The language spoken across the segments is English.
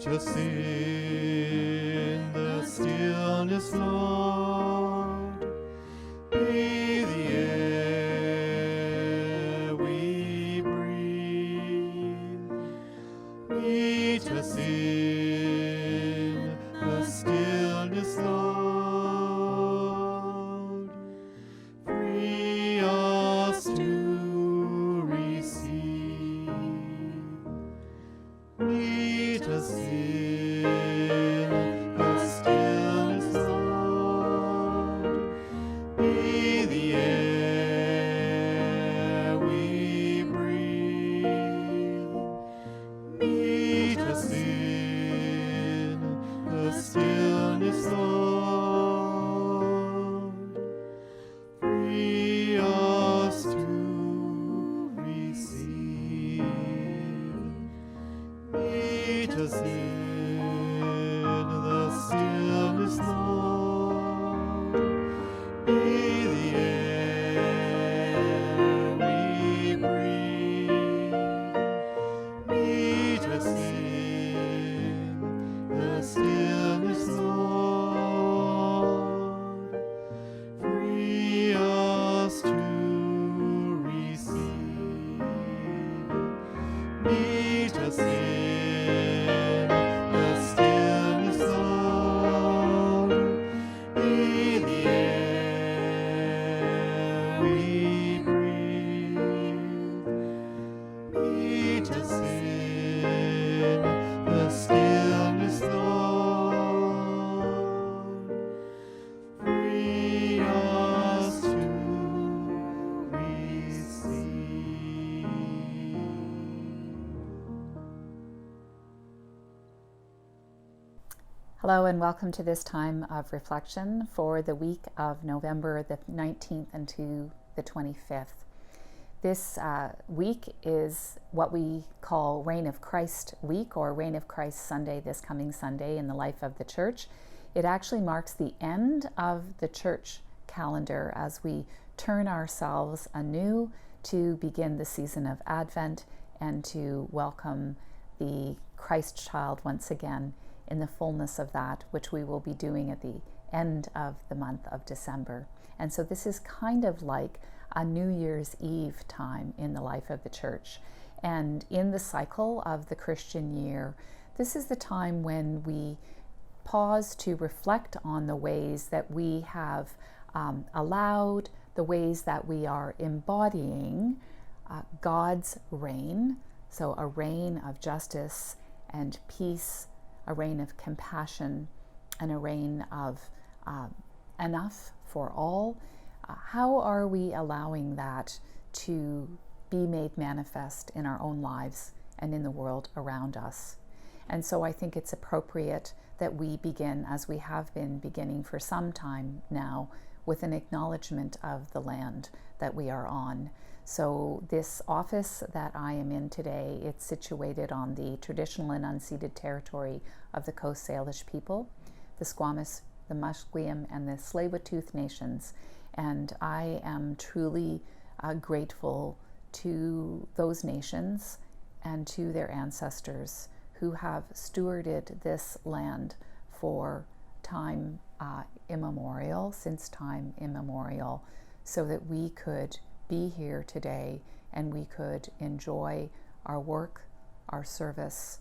Meet us in the stillness, Lord. Be the air we breathe. Meet us in the stillness, Lord. Free us to receive. Meet us in the stillness, Lord. Be the air we breathe. Meet us in the stillness, Lord. Free us to receive. Meet us in the stillness, Lord. Be the air we breathe. Meet us in the stillness, Lord. Free us to receive. Meet us in the stillness, Lord. Be the air we breathe. Meet us in the stillness, Lord. Free us to receive. Hello and welcome to this time of reflection for the week of November the 19th and to the 25th. This week is what we call Reign of Christ Week, or Reign of Christ Sunday, this coming Sunday in the life of the church. It actually marks the end of the church calendar as we turn ourselves anew to begin the season of Advent and to welcome the Christ child once again in the fullness of that, which we will be doing at the end of the month of December. And so this is kind of like a New Year's Eve time in the life of the church. And in the cycle of the Christian year, this is the time when we pause to reflect on the ways that we have allowed, the ways that we are embodying God's reign. So a reign of justice and peace, a reign of compassion, and a reign of enough for all. How are we allowing that to be made manifest in our own lives and in the world around us? And so I think it's appropriate that we begin, as we have been beginning for some time now, with an acknowledgement of the land that we are on. So this office that I am in today, it's situated on the traditional and unceded territory of the Coast Salish people, the Squamish, the Musqueam, and the Tsleil-Waututh nations. And I am truly grateful to those nations and to their ancestors who have stewarded this land for time immemorial, since time immemorial, so that we could be here today and we could enjoy our work, our service,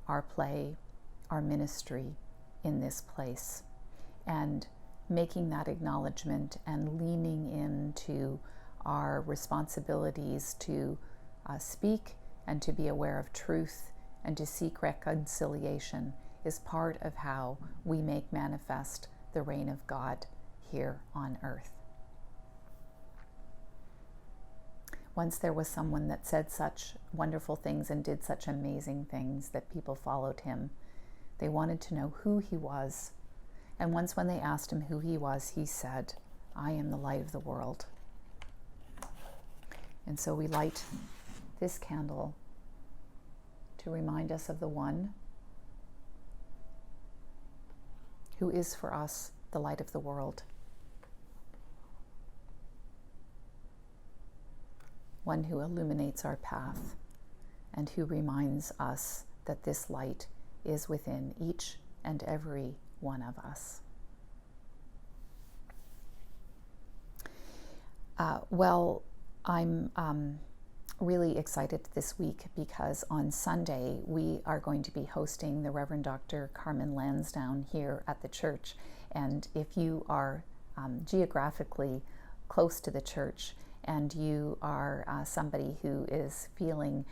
our play, our ministry in this place. And making that acknowledgement and leaning into our responsibilities to speak and to be aware of truth and to seek reconciliation is part of how we make manifest the reign of God here on earth. Once there was someone that said such wonderful things and did such amazing things that people followed him. They wanted to know who he was. And once when they asked him who he was, he said, "I am the light of the world." And so we light this candle to remind us of the one who is for us the light of the world. One who illuminates our path and who reminds us that this light is within each and every one of us. I'm really excited this week because on Sunday we are going to be hosting the Reverend Dr. Carmen Lansdowne here at the church. And if you are geographically close to the church and you are somebody who is feeling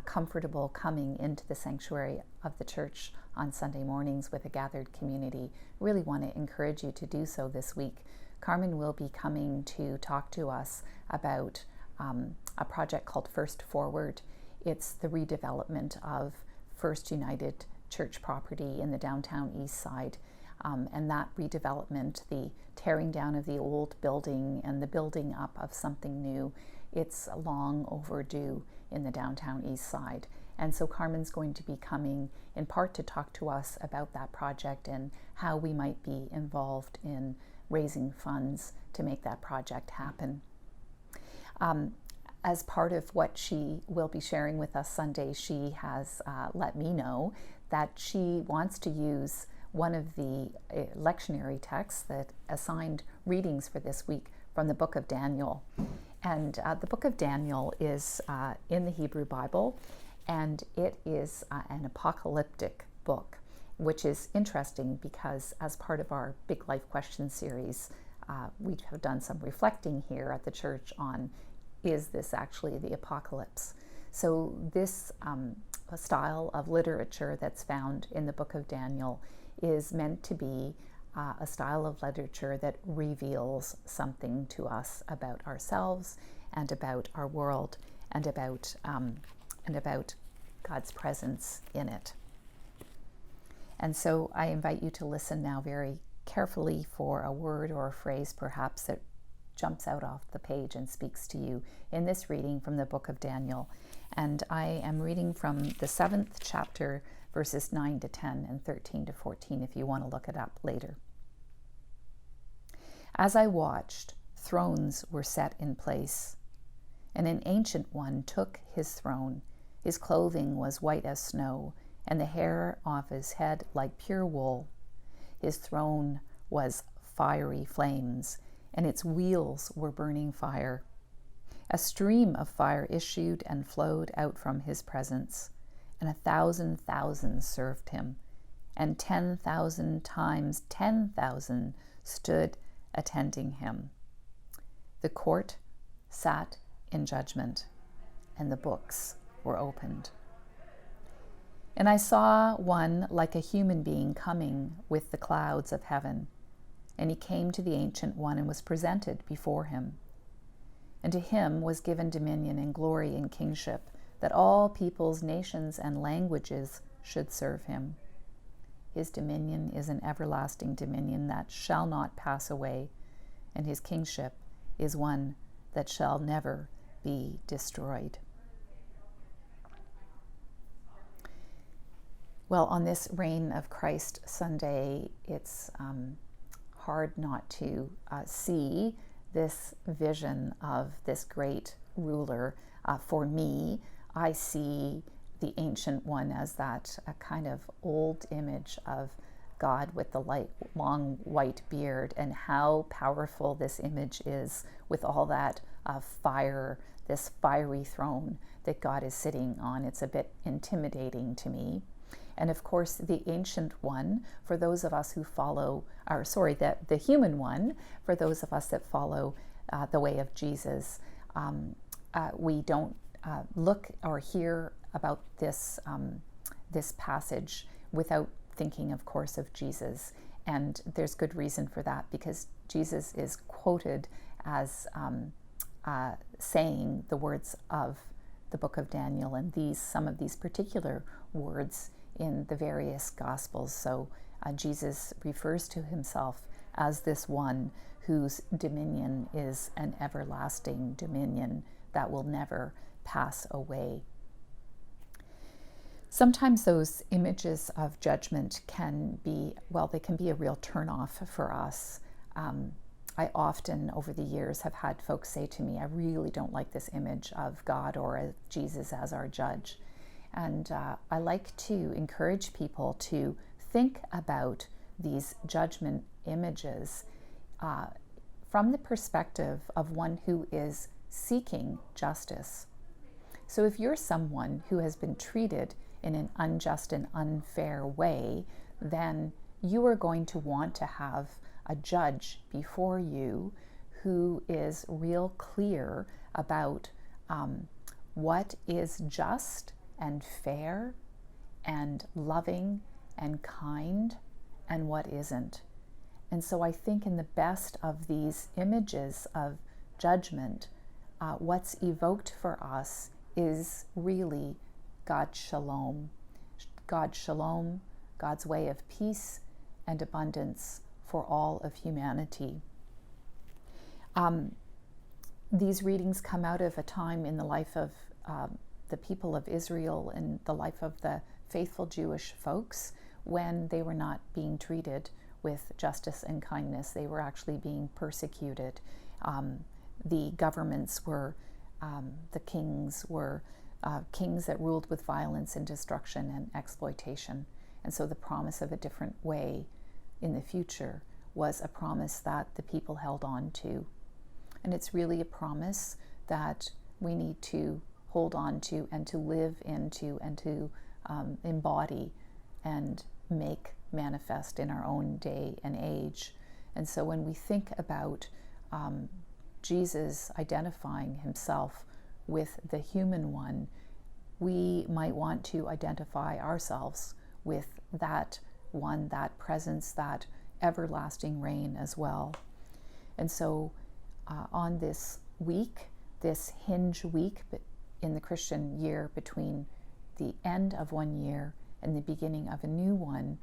comfortable coming into the sanctuary of the church on Sunday mornings with a gathered community, really want to encourage you to do so this week. Carmen will be coming to talk to us about a project called First Forward. It's the redevelopment of First United Church property in the downtown east side. And that redevelopment, the tearing down of the old building and the building up of something new, it's long overdue in the downtown east side. And so Carmen's going to be coming in part to talk to us about that project and how we might be involved in raising funds to make that project happen. As part of what she will be sharing with us Sunday, she has let me know that she wants to use one of the lectionary texts that assigned readings for this week from the book of Daniel. And the book of Daniel is in the Hebrew Bible, and it is an apocalyptic book, which is interesting because as part of our Big Life Questions series, we have done some reflecting here at the church on, is this actually the apocalypse? So this style of literature that's found in the book of Daniel is meant to be a style of literature that reveals something to us about ourselves and about our world and about God's presence in it. And so I invite you to listen now very carefully for a word or a phrase perhaps that jumps out off the page and speaks to you in this reading from the book of Daniel. And I am reading from the 7th chapter, verses 9 to 10 and 13 to 14, if you want to look it up later. As I watched, thrones were set in place, and an ancient one took his throne. His clothing was white as snow, and the hair off his head like pure wool. His throne was fiery flames, and its wheels were burning fire. A stream of fire issued and flowed out from his presence, and 1,000,000 served him, and 10,000 times 10,000 stood attending him. The court sat in judgment, and the books were opened. And I saw one like a human being coming with the clouds of heaven. And he came to the Ancient One and was presented before him. And to him was given dominion and glory and kingship, that all peoples, nations, and languages should serve him. His dominion is an everlasting dominion that shall not pass away, and his kingship is one that shall never be destroyed. Well, on this Reign of Christ Sunday, it's hard not to see this vision of this great ruler. For me, I see the Ancient One as that kind of old image of God with the long white beard, and how powerful this image is with all that fire, this fiery throne that God is sitting on. It's a bit intimidating to me. And of course, the Ancient One, for those of us who follow, the human one, for those of us that follow the way of Jesus, we don't look or hear about this passage without thinking, of course, of Jesus. And there's good reason for that, because Jesus is quoted as saying the words of the book of Daniel, and some of these particular words in the various Gospels. So Jesus refers to himself as this one whose dominion is an everlasting dominion that will never pass away. Sometimes those images of judgment can be a real turnoff for us. I often, over the years, have had folks say to me, I really don't like this image of God or Jesus as our judge. And I like to encourage people to think about these judgment images from the perspective of one who is seeking justice. So if you're someone who has been treated in an unjust and unfair way, then you are going to want to have a judge before you who is real clear about what is just and fair and loving and kind and what isn't. And so I think in the best of these images of judgment, what's evoked for us is really God's shalom. God's shalom, God's way of peace and abundance for all of humanity. These readings come out of a time in the life of the people of Israel and the life of the faithful Jewish folks when they were not being treated with justice and kindness. They were actually being persecuted. The governments were, the kings were kings that ruled with violence and destruction and exploitation. And so the promise of a different way in the future was a promise that the people held on to. And it's really a promise that we need to hold on to and to live into and to embody and make manifest in our own day and age. And so when we think about Jesus identifying himself with the human one, we might want to identify ourselves with that one, that presence, that everlasting reign as well. And so on this week, this hinge week in the Christian year between the end of one year and the beginning of a new one,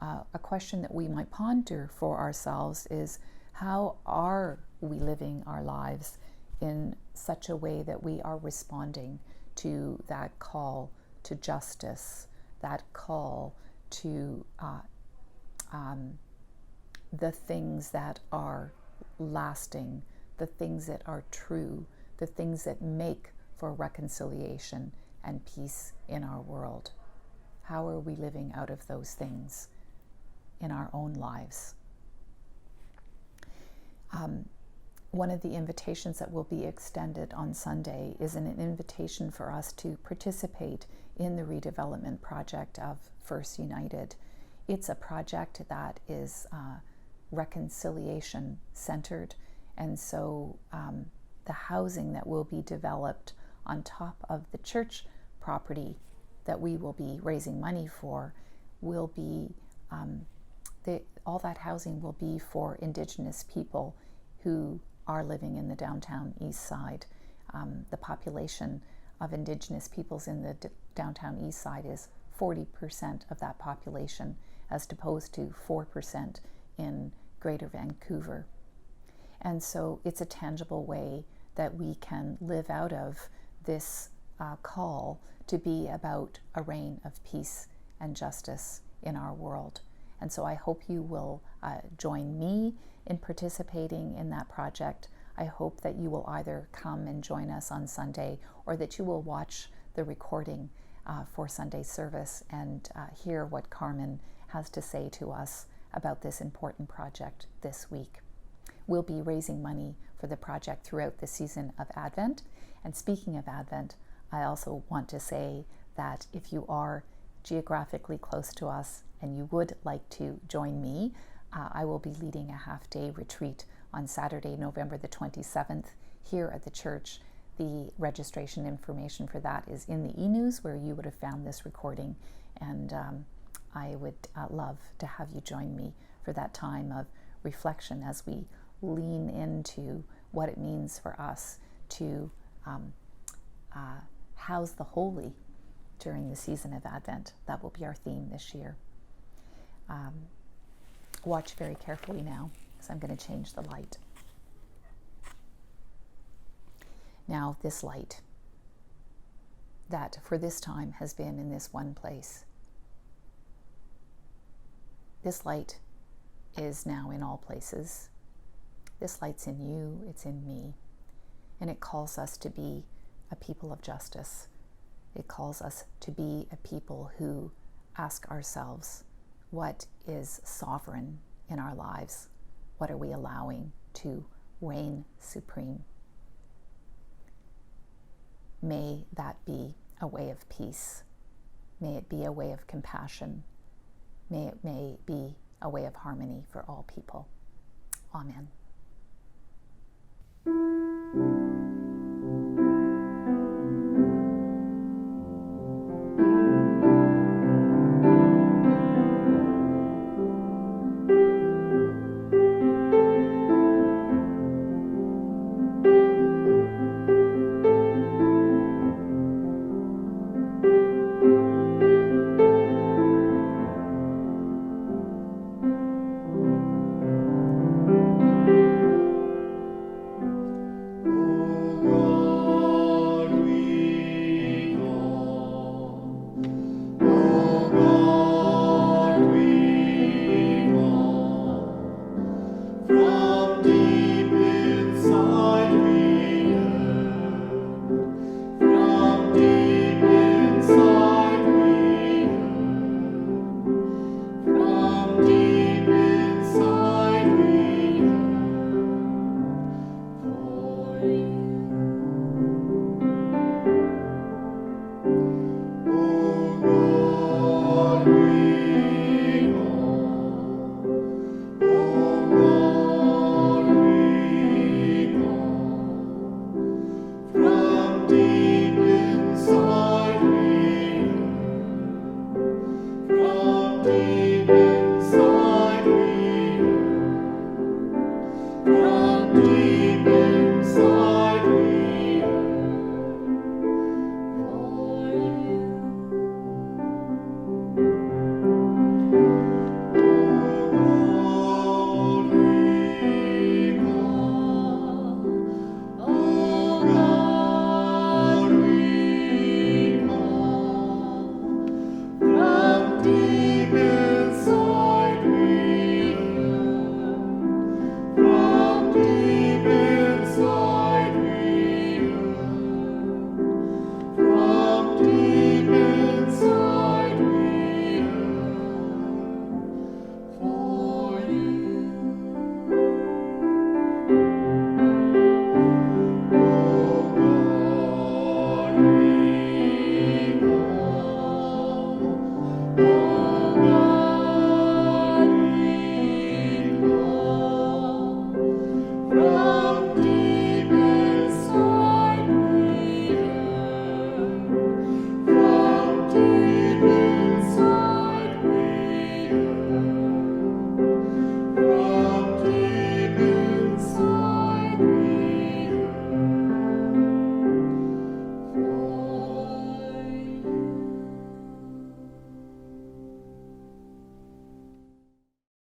a question that we might ponder for ourselves is, how are we living our lives in such a way that we are responding to that call to justice, that call to the things that are lasting, the things that are true, the things that make for reconciliation and peace in our world? How are we living out of those things in our own lives? One of the invitations that will be extended on Sunday is an invitation for us to participate in the redevelopment project of First United. It's a project that is reconciliation centered, and so the housing that will be developed on top of the church property that we will be raising money for will be, all that housing will be for Indigenous people who are living in the downtown east side. The population of Indigenous peoples in the downtown east side is 40% of that population, as opposed to 4% in Greater Vancouver. And so it's a tangible way that we can live out of this call to be about a reign of peace and justice in our world. And so I hope you will join me in participating in that project. I hope that you will either come and join us on Sunday, or that you will watch the recording for Sunday service and hear what Carmen has to say to us about this important project this week. We'll be raising money for the project throughout the season of Advent. And speaking of Advent, I also want to say that if you are geographically close to us and you would like to join me, I will be leading a half-day retreat on Saturday, November the 27th here at the church. The registration information for that is in the e-news where you would have found this recording, and I would love to have you join me for that time of reflection as we lean into what it means for us to house the holy during the season of Advent. That will be our theme this year. Watch very carefully now, because I'm going to change the light. Now, this light that for this time has been in this one place, this light is now in all places. This light's in you, it's in me, and it calls us to be a people of justice, It calls us to be a people who ask ourselves, what is sovereign in our lives? What are we allowing to reign supreme? May that be a way of peace. May it be a way of compassion. May it be a way of harmony for all people. Amen.